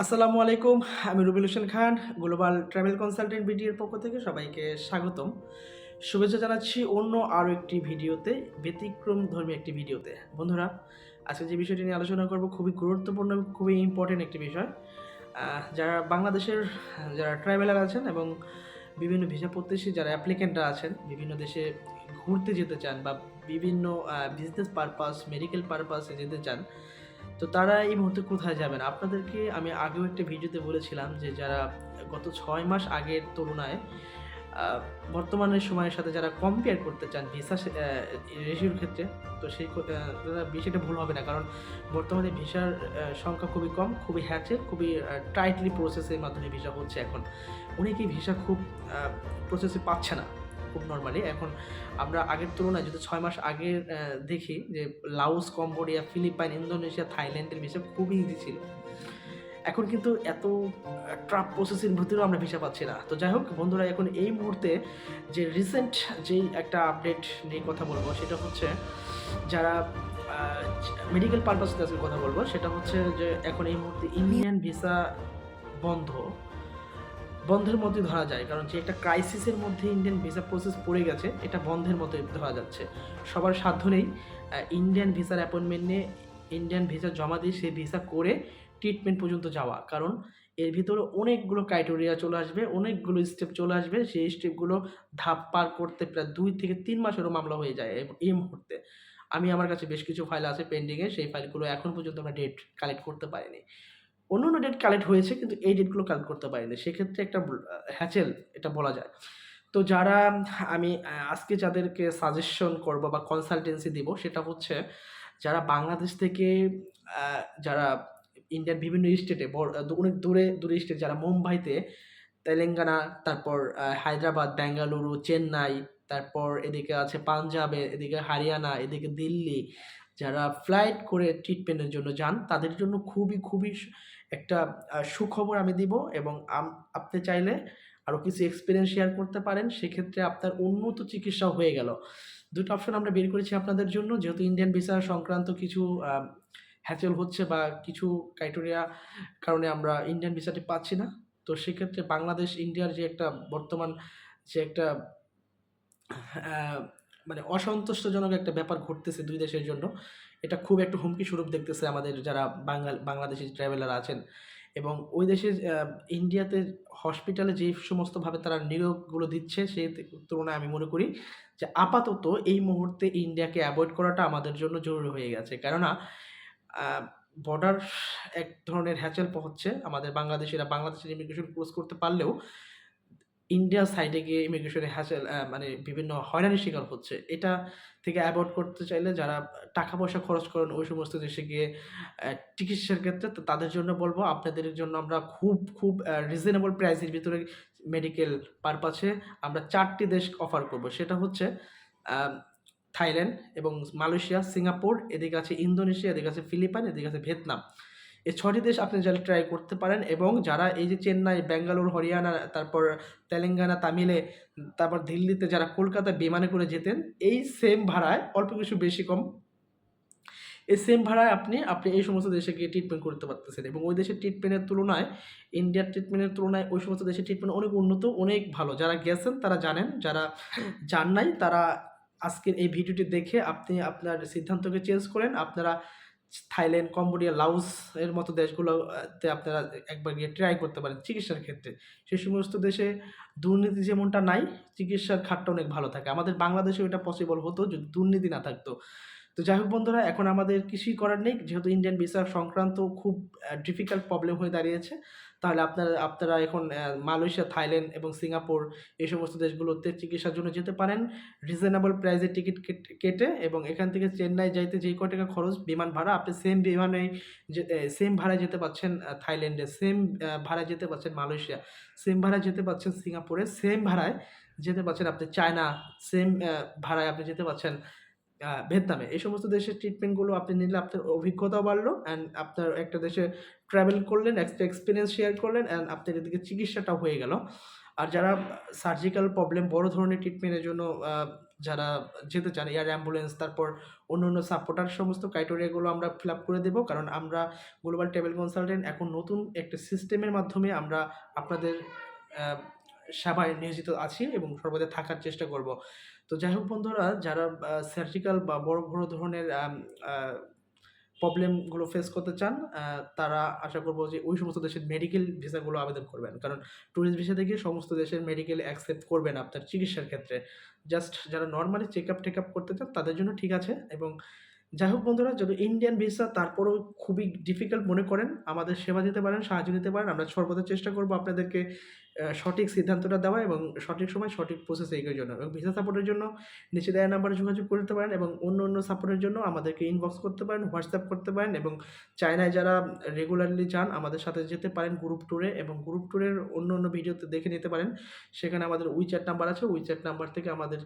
আসসালামু আলাইকুম। আমি Rubel Hossain Khan, global travel consultant বিডির পক্ষ থেকে সবাইকে স্বাগতম। শুভেচ্ছা জানাচ্ছি অন্য আরও একটি ভিডিওতে, ব্যতিক্রমধর্মী একটি ভিডিওতে। বন্ধুরা, আজকে যে বিষয়টি নিয়ে আলোচনা করব খুবই গুরুত্বপূর্ণ এবং খুবই ইম্পর্টেন্ট একটি বিষয়। যারা বাংলাদেশের যারা ট্রাভেলার আছেন এবং বিভিন্ন ভিসা প্রত্যাশী যারা অ্যাপ্লিক্যান্টরা আছেন, বিভিন্ন দেশে ঘুরতে যেতে চান বা বিভিন্ন বিজনেস পারপাস, মেডিকেল পারপাসে যেতে চান, তো তারা এই মুহূর্তে কোথায় যাবেন? আপনাদেরকে আমি আগেও একটা ভিডিওতে বলেছিলাম যে যারা গত ৬ মাস আগের তুলনায় আ বর্তমানের সময়ের সাথে যারা কম্পেয়ার করতে চান ভিসা রেশিওর ক্ষেত্রে, তো সেই বিষয়টা ভুল হবে না। কারণ বর্তমানে ভিসার সংখ্যা খুবই কম, খুবই হ্যাচেল, খুবই টাইটলি প্রসেসের মাধ্যমে ভিসা হচ্ছে এখন। অনেকেই ভিসা খুব আ প্রসেসে পাচ্ছে না খুব নরমালি। এখন আমরা আগের তুলনায় যদি ৬ মাস আগের দেখি যে লাওস, কম্বোডিয়া, ফিলিপাইন, ইন্দোনেশিয়া, থাইল্যান্ডের ভিসা খুবই ইজি ছিল। এখন কিন্তু এত ট্রাফ প্রসেসিং ভিতরেও আমরা ভিসা পাচ্ছি না। তো যাই হোক বন্ধুরা, এখন এই মুহূর্তে যে রিসেন্ট যেই একটা আপডেট নিয়ে কথা বলবো সেটা হচ্ছে যারা আ মেডিকেল পারপাস তে আজকে কথা বলবো সেটা হচ্ছে যে এখন এই মুহূর্তে ইন্ডিয়ান ভিসা বন্ধ। বন্ধের মতোই ধরা যায়। কারণ যে একটা ক্রাইসিসের মধ্যে ইন্ডিয়ান ভিসা প্রসেস পড়ে গেছে, এটা বন্ধের মতোই ধরা যাচ্ছে। সবার সাধ্য নেই ইন্ডিয়ান ভিসার অ্যাপয়েন্টমেন্ট নিয়ে ইন্ডিয়ান ভিসা জমা দিয়ে সেই ভিসা করে ট্রিটমেন্ট পর্যন্ত যাওয়া। কারণ এর ভিতরে অনেকগুলো ক্রাইটেরিয়া চলে আসবে, অনেকগুলো স্টেপ চলে আসবে। সেই স্টেপগুলো ধাপ পার করতে প্রায় ২ থেকে ৩ মাসেরও মামলা হয়ে যায় এই মুহূর্তে। আমি আমার কাছে বেশ কিছু ফাইল আছে পেন্ডিং এ। সেই ফাইলগুলো এখন পর্যন্ত আমরা ডেট কালেক্ট করতে পারিনি। অন্যান্য ডেট কালেক্ট হয়েছে কিন্তু এই ডেটগুলো কালেক্ট করতে পারিনি। সেক্ষেত্রে একটা হ্যাচেল এটা বলা যায়। তো যারা আমি আজকে যাদেরকে সাজেশন করব বা কনসালটেন্সি দিব সেটা হচ্ছে যারা বাংলাদেশ থেকে আ যারা ইন্ডিয়ার বিভিন্ন স্টেটে অনেক দূরে স্টেট যারা মুম্বাইতে, তেলেঙ্গানা, তারপর হায়দ্রাবাদ, বেঙ্গালুরু, চেন্নাই, তারপর এদিকে আছে পাঞ্জাবে, এদিকে হরিয়ানা, এদিকে দিল্লি, যারা ফ্লাইট করে ট্রিটমেন্টের জন্য যান, তাদের জন্য খুবই একটা সুখবর আমি দিব এবং আপনি চাইলে আরো কিছু এক্সপেরিয়েন্স শেয়ার করতে পারেন। সেক্ষেত্রে আপনার উন্নত চিকিৎসা হয়ে গেল। ২ টা অপশন আমরা বের করেছি আপনাদের জন্য। যেহেতু ইন্ডিয়ান ভিসা সংক্রান্ত কিছু হ্যাসেল হচ্ছে বা কিছু ক্রাইটেরিয়া কারণে আমরা ইন্ডিয়ান ভিসাটি পাচ্ছি না। তো সেক্ষেত্রে বাংলাদেশ ইন্ডিয়ার যে একটা বর্তমান যে একটা আ মানে অসন্তুষ্টজনক একটা ব্যাপার ঘটতেছে ২ দেশের জন্য। এটা খুব একটা হুমকি স্বরূপ দেখতেছে আমাদের যারা বাংলাদেশি ট্রাভেলার আছেন এবং ওই দেশের ইন্ডিয়াতে হসপিটালে যেই সমস্তভাবে তারা নিয়োগগুলো দিচ্ছে সেই তুলনায় আমি মনে করি যে আপাতত এই মুহূর্তে ইন্ডিয়াকে এভয়েড করাটা আমাদের জন্য জরুরি হয়ে গেছে। কেননা আ বর্ডার এক ধরনের হ্যাসেল হচ্ছে। আমাদের বাংলাদেশের ইমিগ্রেশন ক্লোজ করতে পারলেও ইন্ডিয়ার সাইডে গিয়ে ইমিগ্রেশনে হ্যাসেল মানে বিভিন্ন হয়রানির শিকার হচ্ছে। এটা থেকে এভয়েড করতে চাইলে যারা টাকা-পয়সা খরচ করেন ওই সমস্ত দেশে গিয়ে চিকিৎসার ক্ষেত্রে তো তাদের জন্য বলব আপনাদের জন্য আমরা খুব রিজনেবল প্রাইসের ভিতরে মেডিকেল পারপাসে আমরা ৪ টি দেশ অফার করব। সেটা হচ্ছে আ থাইল্যান্ড এবং মালয়েশিয়া, সিঙ্গাপুর, এদিকে আছে ইন্দোনেশিয়া, এদিকে আছে ফিলিপাইন, এদিকে আছে ভিয়েতনাম। এই ৬ টি দেশ আপনি চাইলে ট্রাই করতে পারেন এবং যারা এই যে চেন্নাই, বেঙ্গালুরু, হরিয়ানা, তারপর তেলেঙ্গানা, তামিলে, তারপর দিল্লিতে যারা কলকাতায় বিমানে করে যেতেন, এই সেম ভাড়ায় অল্প কিছু বেশি কম, এই সেম ভাড়ায় আপনি এই সমস্ত দেশে গিয়ে ট্রিটমেন্ট করতে পারতেছেন এবং ওই দেশের ট্রিটমেন্টের তুলনায় ইন্ডিয়ার ট্রিটমেন্টের তুলনায় ওই সমস্ত দেশের ট্রিটমেন্ট অনেক উন্নত, অনেক ভালো। যারা গেছেন তারা জানেন, যারা যান নাই তারা আজকের এই ভিডিওটি দেখে আপনি আপনার সিদ্ধান্তকে চেঞ্জ করেন। আপনারা থাইল্যান্ড, কম্বোডিয়া, লাওস এর মতো দেশগুলোতে আপনারা একবার গিয়ে ট্রাই করতে পারেন চিকিৎসার ক্ষেত্রে। সেই সমস্ত দেশে দুর্নীতি যেমনটা নাই, চিকিৎসার খাতটা অনেক ভালো থাকে। আমাদের বাংলাদেশেও এটা পসিবল হতো যদি দুর্নীতি না থাকতো। তো যাই হোক বন্ধুরা, এখন আমাদের কিছুই করার নেই। যেহেতু ইন্ডিয়ান ভিসা সংক্রান্ত খুব ডিফিকাল্ট প্রবলেম হয়ে দাঁড়িয়েছে। তাহলে আপনারা এখন মালয়েশিয়া, থাইল্যান্ড এবং সিঙ্গাপুর এই সমস্ত দেশগুলোতে চিকিৎসার জন্য যেতে পারেন। রিজনেবল প্রাইসে টিকিট কেটে এবং এখান থেকে চেন্নাই যাইতে যেই কয় টাকা খরচ বিমান ভাড়া, আপনি সেম বিমানেই সেম ভাড়ায় যেতে পারছেন থাইল্যান্ডে, সেম ভাড়ায় যেতে পারছেন মালয়েশিয়া, সেম ভাড়ায় যেতে পারছেন সিঙ্গাপুরে, সেম ভাড়ায় যেতে পারছেন আপনি চায়না, সেম ভাড়ায় আপনি যেতে পারছেন ভিয়েতনামে। এই সমস্ত দেশের ট্রিটমেন্টগুলো আপনি নিলে আপনার অভিজ্ঞতাও বাড়লো অ্যান্ড আপনার একটা দেশে ট্রাভেল করলেন, একটা এক্সপেরিয়েন্স শেয়ার করলেন অ্যান্ড আপনার এদিকে চিকিৎসাটাও হয়ে গেল। আর যারা সার্জিক্যাল প্রবলেম বড় ধরনের ট্রিটমেন্টের জন্য যারা যেতে চান, এয়ার অ্যাম্বুলেন্স, তারপর অন্য সাপোর্টার সমস্ত ক্রাইটেরিয়াগুলো আমরা ফিল আপ করে দেবো। কারণ আমরা গ্লোবাল ট্রাভেল কনসালটেন্ট এখন নতুন একটা সিস্টেমের মাধ্যমে আমরা আপনাদের সেবায় নিয়োজিত আছি এবং সর্বদা থাকার চেষ্টা করব। তো যাই হোক বন্ধুরা, যারা সার্জিক্যাল বা বড় বড় ধরনের প্রবলেমগুলো ফেস করতে চান, তারা আশা করব যে ওই সমস্ত দেশের মেডিকেল ভিসাগুলো আবেদন করবেন। কারণ ট্যুরিস্ট ভিসা থেকে সমস্ত দেশের মেডিকেল অ্যাকসেপ্ট করবে না আপনার চিকিৎসার ক্ষেত্রে। জাস্ট যারা নরমালি চেকআপ করতে চান তাদের জন্য ঠিক আছে। এবং যাই হোক বন্ধুরা, যদি ইন্ডিয়ান ভিসা তারপরেও খুবই ডিফিকাল্ট মনে করেন, আমাদের সেবা দিতে পারেন, সাহায্য নিতে পারেন। আমরা সর্বদা চেষ্টা করব আপনাদেরকে সঠিক সিদ্ধান্তটা দেওয়া এবং সঠিক সময় সঠিক প্রসেসে এগোনোর জন্য। এবং ভিসা সাপোর্টের জন্য নিচে দেওয়া নাম্বারে যোগাযোগ করতে পারেন এবং অন্য সাপোর্টের জন্য আমাদেরকে ইনবক্স করতে পারেন, হোয়াটসঅ্যাপ করতে পারেন। এবং চায়নায় যারা রেগুলারলি যান আমাদের সাথে যেতে পারেন গ্রুপ ট্যুরে, এবং গ্রুপ ট্যুরের অন্য ভিডিওতে দেখে নিতে পারেন। সেখানে আমাদের উইচ্যাট নাম্বার আছে, উইচ্যাট নাম্বার থেকে আমাদের